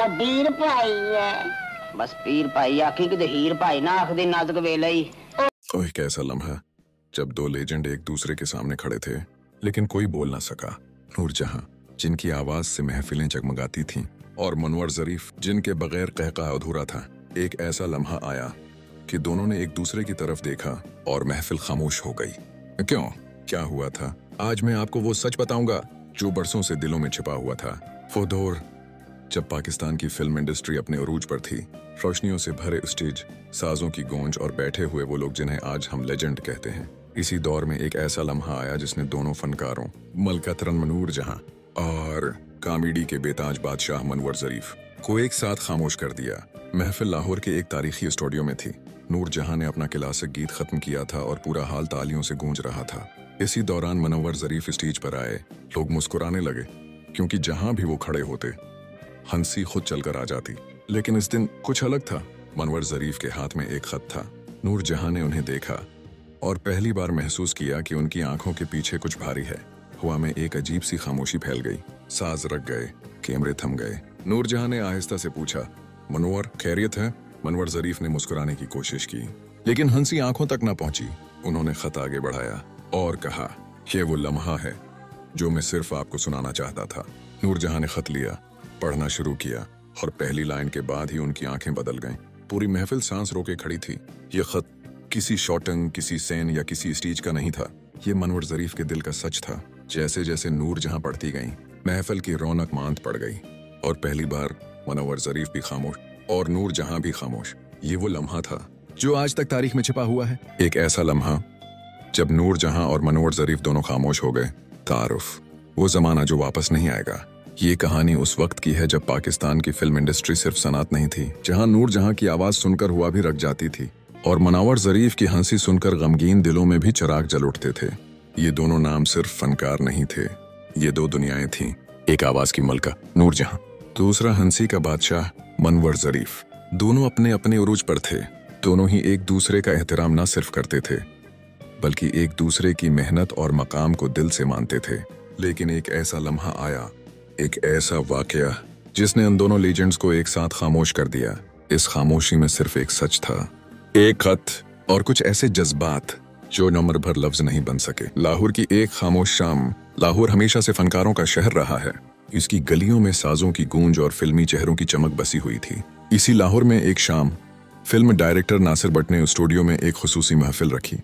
पीर भाई है बस पीर भाई आखी कि हीर भाई ना आख दी नाजुक वेला ही। ओह कैसा लम्हा जब दो लेजेंड एक दूसरे के सामने खड़े थे लेकिन कोई बोल ना सका। नूरजहां जिनकी आवाज से महफिलें जगमगाती थीं और मुनव्वर ज़रीफ जिनके बगैर कहका अधूरा था। एक ऐसा लम्हा आया कि दोनों ने एक दूसरे की तरफ देखा और महफिल खामोश हो गई। क्यों, क्या हुआ था? आज मैं आपको वो सच बताऊंगा जो बरसों से दिलों में छिपा हुआ था। वो दौर जब पाकिस्तान की फिल्म इंडस्ट्री अपने अरूज पर थी, रोशनियों से भरे स्टेज, साजों की गूंज और बैठे हुए वो लोग जिन्हें आज हम लेजेंड कहते हैं। इसी दौर में एक ऐसा लम्हा आया जिसने दोनों फनकारों मलका नूरजहां और कॉमेडी के बेताज बादशाह मुनव्वर ज़रीफ को एक साथ खामोश कर दिया। महफिल लाहौर के एक तारीखी स्टूडियो में थी। नूरजहां ने अपना क्लासिक गीत खत्म किया था और पूरा हाल तालियों से गूंज रहा था। इसी दौरान मुनव्वर ज़रीफ स्टेज पर आए। लोग मुस्कुराने लगे क्योंकि जहां भी वो खड़े होते हंसी खुद चलकर आ जाती। लेकिन इस दिन कुछ अलग था। मुनव्वर ज़रीफ के हाथ में एक खत था। नूरजहां ने उन्हें देखा और पहली बार महसूस किया कि उनकी आंखों के पीछे कुछ भारी है। हवा में एक अजीब सी खामोशी फैल गई। साज रख गए, कैमरे थम गए। नूरजहां ने आहिस्ता से पूछा, मुनव्वर खैरियत है? मुनव्वर ज़रीफ ने मुस्कुराने की कोशिश की लेकिन हंसी आंखों तक न पहुंची। उन्होंने खत आगे बढ़ाया और कहा, यह वो लम्हा है जो मैं सिर्फ आपको सुनाना चाहता था। नूरजहां ने खत लिया, पढ़ना शुरू किया और पहली लाइन के बाद ही उनकी आंखें बदल गईं। पूरी महफिल सांस रोके खड़ी थी। ये खत किसी शॉटंग, किसी सेन या किसी स्टेज का नहीं था। ये मुनव्वर ज़रीफ के दिल का सच था। जैसे जैसे नूरजहां पढ़ती गईं, महफिल की रौनक मांद पड़ गई और पहली बार मुनव्वर ज़रीफ भी खामोश और नूरजहां भी खामोश। ये वो लम्हा था जो आज तक तारीख में छिपा हुआ है। एक ऐसा लम्हा जब नूरजहां और मुनव्वर ज़रीफ दोनों खामोश हो गए। तारुफ, वो जमाना जो वापस नहीं आएगा। ये कहानी उस वक्त की है जब पाकिस्तान की फिल्म इंडस्ट्री सिर्फ सनअत नहीं थी, जहां नूरजहां की आवाज सुनकर हुआ भी रख जाती थी और मुनव्वर ज़रीफ की हंसी सुनकर गमगीन दिलों में भी चिराग जल उठते थे। ये दोनों नाम सिर्फ फनकार नहीं थे, ये दो दुनियाएं थीं। एक आवाज की मलका नूरजहां, दूसरा हंसी का बादशाह मुनव्वर ज़रीफ। दोनों अपने अपने उरूज पर थे। दोनों ही एक दूसरे का एहतराम न सिर्फ करते थे बल्कि एक दूसरे की मेहनत और मकाम को दिल से मानते थे। लेकिन एक ऐसा लम्हा आया, एक ऐसा वाकया जिसने उन दोनों लीजेंड्स को एक साथ खामोश कर दिया। इस खामोशी में सिर्फ एक सच था, एक खत और कुछ ऐसे जज्बात जो नम्र भर लफ्ज नहीं बन सके। लाहौर की एक खामोश शाम। लाहौर हमेशा से फनकारों का शहर रहा है। इसकी गलियों में साजों की गूंज और फिल्मी चेहरों की चमक बसी हुई थी। इसी लाहौर में एक शाम फिल्म डायरेक्टर नासिर भट्ट ने स्टूडियो में एक खुसूसी महफिल रखी।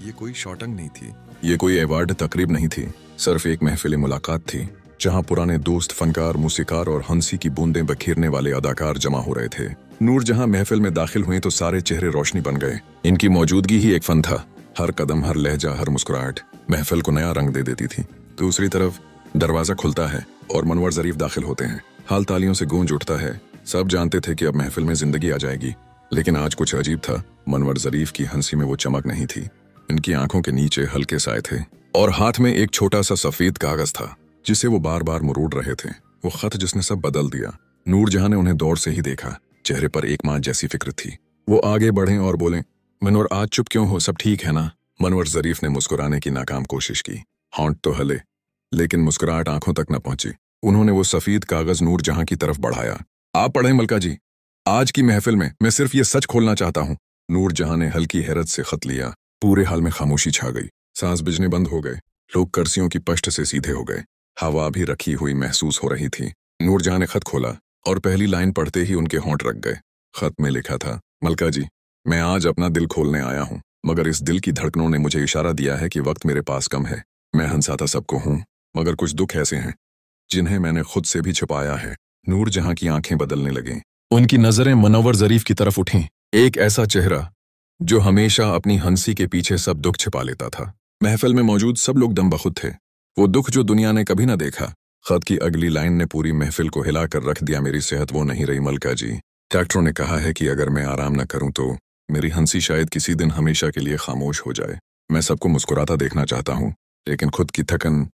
ये कोई शॉटंग नहीं थी, ये कोई अवार्ड तकरीब नहीं थी, सिर्फ एक महफिल मुलाकात थी जहां पुराने दोस्त, फनकार, मूसीकार और हंसी की बूंदें बखेरने वाले अदाकार जमा हो रहे थे। नूरजहां महफिल में दाखिल हुई तो सारे चेहरे रोशनी बन गए। इनकी मौजूदगी ही एक फन था। हर कदम, हर लहजा, हर मुस्कुराहट महफिल को नया रंग दे देती थी। दूसरी तरफ दरवाजा खुलता है और मुनव्वर ज़रीफ दाखिल होते हैं। हाल तालियों से गूंज उठता है। सब जानते थे कि अब महफिल में जिंदगी आ जाएगी, लेकिन आज कुछ अजीब था। मुनव्वर ज़रीफ की हंसी में वो चमक नहीं थी। इनकी आंखों के नीचे हल्के साए थे और हाथ में एक छोटा सा सफेद कागज था जिसे वो बार बार मुरूड़ रहे थे। वो खत जिसने सब बदल दिया। नूरजहां ने उन्हें दौर से ही देखा। चेहरे पर एक मां जैसी फिक्र थी। वो आगे बढ़े और बोले, मुनव्वर आज चुप क्यों हो? सब ठीक है ना? मुनव्वर ज़रीफ ने मुस्कुराने की नाकाम कोशिश की। होंठ तो हिले लेकिन मुस्कुराहट आंखों तक न पहुंची। उन्होंने वो सफेद कागज नूरजहां की तरफ बढ़ाया। आप पढ़ें मलका जी, आज की महफिल में मैं सिर्फ ये सच खोलना चाहता हूँ। नूरजहां ने हल्की हैरत से खत लिया। पूरे हाल में खामोशी छा गई। सांस बिजने बंद हो गए। लोग कुर्सियों की पष्ट से सीधे हो गए। हवा भी रखी हुई महसूस हो रही थी। नूरजहां ने खत खोला और पहली लाइन पढ़ते ही उनके होंठ रख गए। खत में लिखा था, मलका जी, मैं आज अपना दिल खोलने आया हूँ, मगर इस दिल की धड़कनों ने मुझे इशारा दिया है कि वक्त मेरे पास कम है। मैं हंसाता सबको हूँ, मगर कुछ दुख ऐसे हैं जिन्हें मैंने खुद से भी छुपाया है। नूरजहां की आंखें बदलने लगीं। उनकी नजरें मुनव्वर ज़रीफ की तरफ उठीं। एक ऐसा चेहरा जो हमेशा अपनी हंसी के पीछे सब दुख छिपा लेता था। महफिल में मौजूद सब लोग दम बखुद थे। वो दुख जो दुनिया ने कभी न देखा। खत की अगली लाइन ने पूरी महफिल को हिलाकर रख दिया। मेरी सेहत वो नहीं रही मलका जी। डॉक्टरों ने कहा है कि अगर मैं आराम न करूं तो मेरी हंसी शायद किसी दिन हमेशा के लिए खामोश हो जाए। मैं सबको मुस्कुराता देखना चाहता हूं, लेकिन खुद की थकन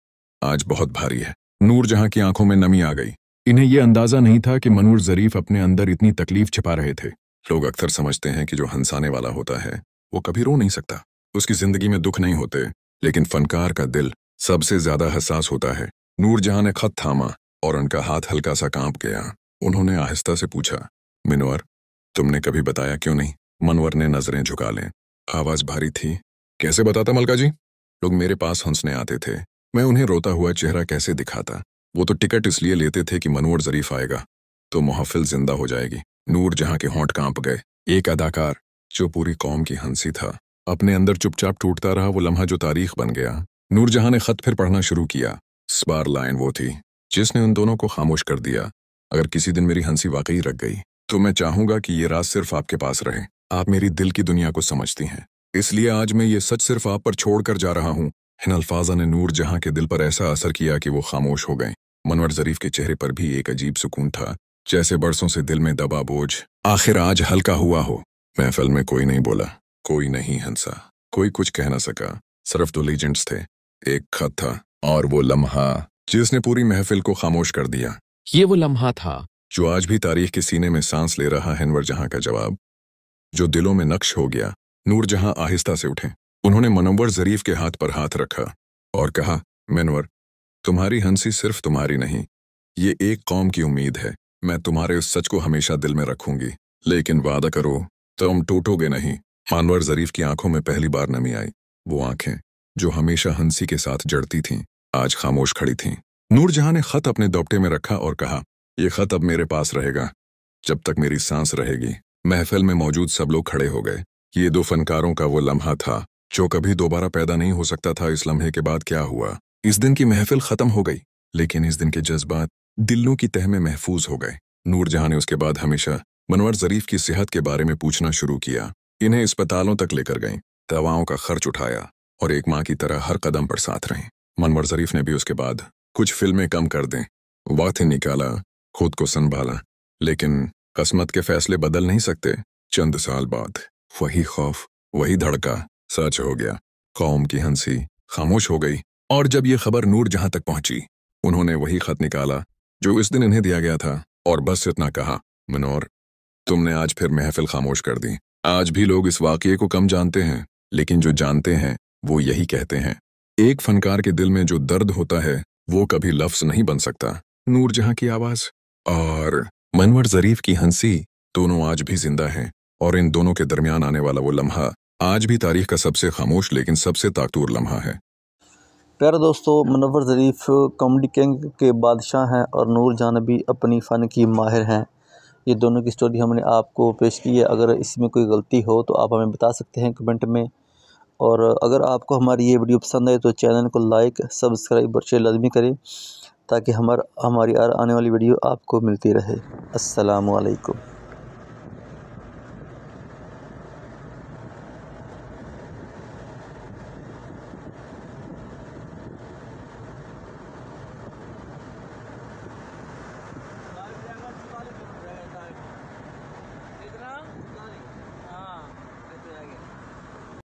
आज बहुत भारी है। नूरजहां की आंखों में नमी आ गई। इन्हें यह अंदाजा नहीं था कि मुनव्वर ज़रीफ अपने अंदर इतनी तकलीफ छिपा रहे थे। लोग अक्सर समझते हैं कि जो हंसाने वाला होता है वो कभी रो नहीं सकता, उसकी जिंदगी में दुख नहीं होते, लेकिन फनकार का दिल सबसे ज्यादा हसास होता है। नूरजहां ने खत थामा और उनका हाथ हल्का सा कांप गया। उन्होंने आहिस्ता से पूछा, मनवर, तुमने कभी बताया क्यों नहीं? मनवर ने नजरें झुका लें। आवाज भारी थी। कैसे बताता मलका जी? लोग मेरे पास हंसने आते थे, मैं उन्हें रोता हुआ चेहरा कैसे दिखाता? वो तो टिकट इसलिए लेते थे कि मनवर ज़रीफ आएगा तो महफिल जिंदा हो जाएगी। नूर जहां के होंठ कांप गए। एक अदाकार जो पूरी कौम की हंसी था, अपने अंदर चुपचाप टूटता रहा। वो लम्हा जो तारीख बन गया। नूर जहां ने खत फिर पढ़ना शुरू किया। इस बार लाइन वो थी जिसने उन दोनों को खामोश कर दिया। अगर किसी दिन मेरी हंसी वाकई रख गई तो मैं चाहूंगा कि ये राज सिर्फ आपके पास रहे। आप मेरी दिल की दुनिया को समझती हैं, इसलिए आज मैं ये सच सिर्फ आप पर छोड़कर जा रहा हूँ। इन अल्फाजा ने नूर जहां के दिल पर ऐसा असर किया कि वो खामोश हो गए। मनवर ज़रीफ के चेहरे पर भी एक अजीब सुकून था, जैसे बरसों से दिल में दबा बोझ आखिर आज हल्का हुआ हो। महफिल में कोई नहीं बोला, कोई नहीं हंसा, कोई कुछ कह न सका। सिर्फ दो लीजेंड्स थे, एक खत था और वो लम्हा जिसने पूरी महफिल को खामोश कर दिया। ये वो लम्हा था जो आज भी तारीख के सीने में सांस ले रहा है। अनवर जहां का जवाब जो दिलों में नक्श हो गया। नूर जहां आहिस्ता से उठे। उन्होंने मनव्वर ज़रीफ के हाथ पर हाथ रखा और कहा, मनवर, तुम्हारी हंसी सिर्फ तुम्हारी नहीं, ये एक कौम की उम्मीद है। मैं तुम्हारे उस सच को हमेशा दिल में रखूंगी, लेकिन वादा करो तुम टूटोगे नहीं। मनव्वर ज़रीफ की आंखों में पहली बार नमी आई। वो आंखें जो हमेशा हंसी के साथ जड़ती थीं, आज खामोश खड़ी थीं। नूर जहां ने खत अपने दोपटे में रखा और कहा, यह खत अब मेरे पास रहेगा जब तक मेरी सांस रहेगी। महफिल में मौजूद सब लोग खड़े हो गए। ये दो फनकारों का वो लम्हा था जो कभी दोबारा पैदा नहीं हो सकता था। इस लम्हे के बाद क्या हुआ? इस दिन की महफिल खत्म हो गई, लेकिन इस दिन के जज्बात दिलों की तह में महफूज हो गए। नूर जहां ने उसके बाद हमेशा मनवर ज़रीफ की सेहत के बारे में पूछना शुरू किया। इन्हें अस्पतालों तक लेकर गई, दवाओं का खर्च उठाया और एक माँ की तरह हर कदम पर साथ रहीं। मनवर ज़रीफ ने भी उसके बाद कुछ फिल्में कम कर दें, वक्त निकाला, खुद को संभाला, लेकिन किस्मत के फैसले बदल नहीं सकते। चंद साल बाद वही खौफ, वही धड़का सच हो गया। कौम की हंसी खामोश हो गई और जब ये खबर नूर जहां तक पहुंची, उन्होंने वही खत निकाला जो इस दिन इन्हें दिया गया था और बस इतना कहा, मनोर, तुमने आज फिर महफिल खामोश कर दी। आज भी लोग इस वाकये को कम जानते हैं, लेकिन जो जानते हैं वो यही कहते हैं। एक फनकार के दिल में जो दर्द होता है वो कभी लफ्ज नहीं बन सकता। नूर जहां की आवाज और मनवर ज़रीफ की हंसी दोनों आज भी जिंदा हैं और इन दोनों के दरमियान आने वाला वो लम्हा आज भी तारीख का सबसे खामोश लेकिन सबसे ताकतवर लम्हा है। प्यारे दोस्तों, मनव्वर ज़रीफ कॉमेडी किंग के बादशाह हैं और नूर जहां भी अपनी फ़न की माहिर हैं। ये दोनों की स्टोरी हमने आपको पेश की है। अगर इसमें कोई गलती हो तो आप हमें बता सकते हैं कमेंट में। और अगर आपको हमारी ये वीडियो पसंद आए तो चैनल को लाइक, सब्सक्राइब और शेयर लाजमी करें ताकि हमारी आने वाली वीडियो आपको मिलती रहे। अस्सलामु अलैकुम।